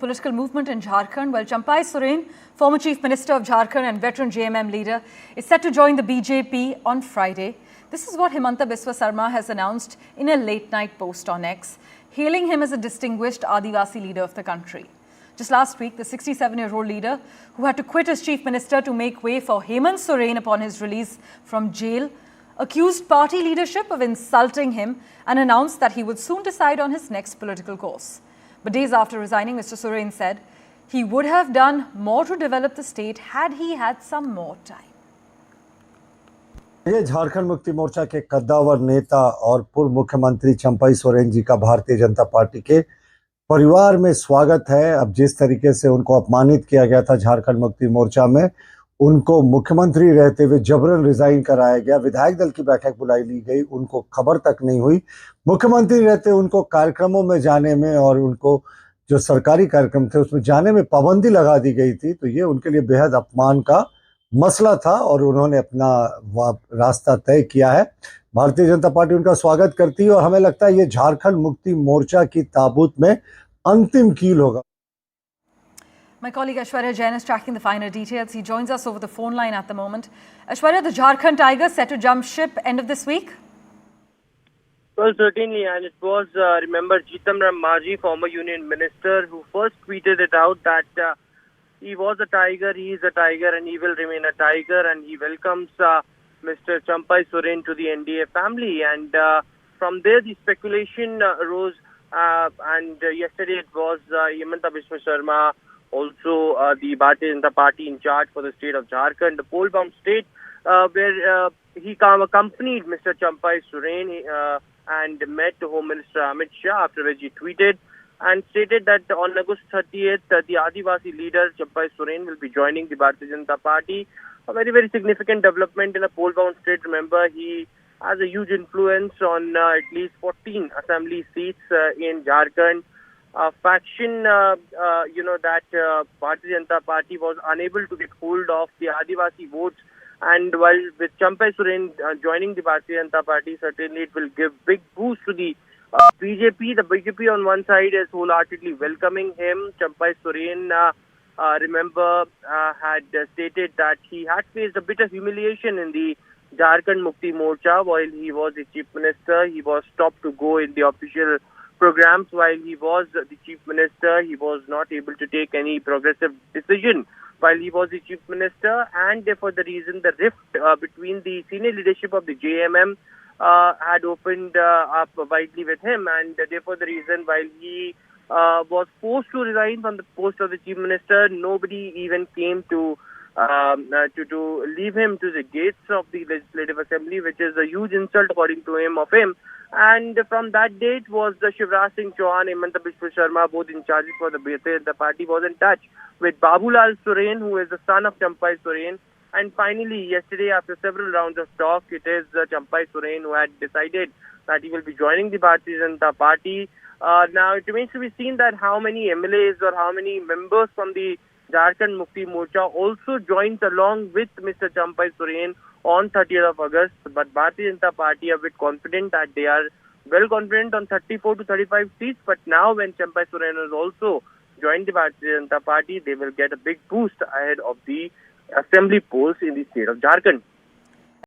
Political movement in Jharkhand, while Champai Soren, former Chief Minister of Jharkhand and veteran JMM leader, is set to join the BJP on Friday. This is what Himanta Biswa Sarma has announced in a late-night post on X, hailing him as a distinguished Adivasi leader of the country. Just last week, the 67-year-old leader, who had to quit as Chief Minister to make way for Hemant Soren upon his release from jail, accused party leadership of insulting him and announced that he would soon decide on his next political course. But days after resigning, Mr. Soren said he would have done more to develop the state had he had some more time. ये झारखंड मुक्ति मोर्चा के कद्दावर नेता और पूर्व मुख्यमंत्री चंपाई सोरेन जी का Bharatiya Janata party के परिवार में स्वागत है। अब जिस तरीके से उनको अपमानित किया गया था झारखंड मुक्ति मोर्चा में, उनको मुख्यमंत्री रहते हुए जबरन रिजाइन कराया गया, विधायक दल की बैठक बुलाई ली गई, उनको खबर तक नहीं हुई। मुख्यमंत्री रहते उनको कार्यक्रमों में जाने में और उनको जो सरकारी कार्यक्रम थे उसमें जाने में पाबंदी लगा दी गई थी। तो ये उनके लिए बेहद अपमान का मसला था और उन्होंने अपना रास्ता तय किया है। भारतीय जनता पार्टी उनका स्वागत करती है और हमें लगता है ये झारखंड मुक्ति मोर्चा की ताबूत में अंतिम कील होगा। My colleague Aishwarya Jain is tracking the finer details. He joins us over the phone line at the moment. Aishwarya, the Jharkhand Tigers set to jump ship end of this week? Well, certainly, and it was, remember, Jeetam Ram Majhi, former union minister, who first tweeted it out that he was a tiger, he is a tiger, and he will remain a tiger, and he welcomes Mr. Champai Soren to the NDA family. And from there, the speculation arose, and yesterday it was Himanta Biswa Sarma, also the Bharatiya Janata Party in charge for the state of Jharkhand, the pole-bound state, where he accompanied Mr. Champai Soren and met Home Minister Amit Shah, after which he tweeted and stated that on August 30th, the Adivasi leader Champai Soren will be joining the Bharatiya Janata Party. A very, very significant development in a pole-bound state. Remember, he has a huge influence on at least 14 assembly seats in Jharkhand. Faction, that Bharatiya Janata Party was unable to get hold of the Adivasi votes. And while with Champai Soren joining the Bharatiya Janata Party, certainly it will give big boost to the BJP. The BJP on one side is wholeheartedly welcoming him. Champai Soren, remember, had stated that he had faced a bit of humiliation in the Jharkhand Mukti Morcha while he was the chief minister. He was stopped to go in the official programs. While he was the chief minister, he was not able to take any progressive decision while he was the chief minister, and for the reason the rift between the senior leadership of the JMM had opened up widely with him, and therefore the reason while he was forced to resign from the post of the chief minister, nobody even came to leave him to the gates of the Legislative Assembly, which is a huge insult according to him of him. And from that date was the Shivraj Singh Chauhan, Himanta Biswa Sarma, both in charge for the BJP. The party was in touch with Babulal Soren, who is the son of Champai Soren. And finally, yesterday, after several rounds of talk, it is Champai Soren who had decided that he will be joining the Bharatiya Janata Party. Now, it remains to be seen that how many MLAs or how many members from the Jharkhand Mukti Morcha also joins along with Mr. Champai Soren on 30th of August. But Bharatiya Janata Party are a bit confident that they are well confident on 34 to 35 seats. But now when Champai Soren has also joined the Bharatiya Janata Party, they will get a big boost ahead of the assembly polls in the state of Jharkhand.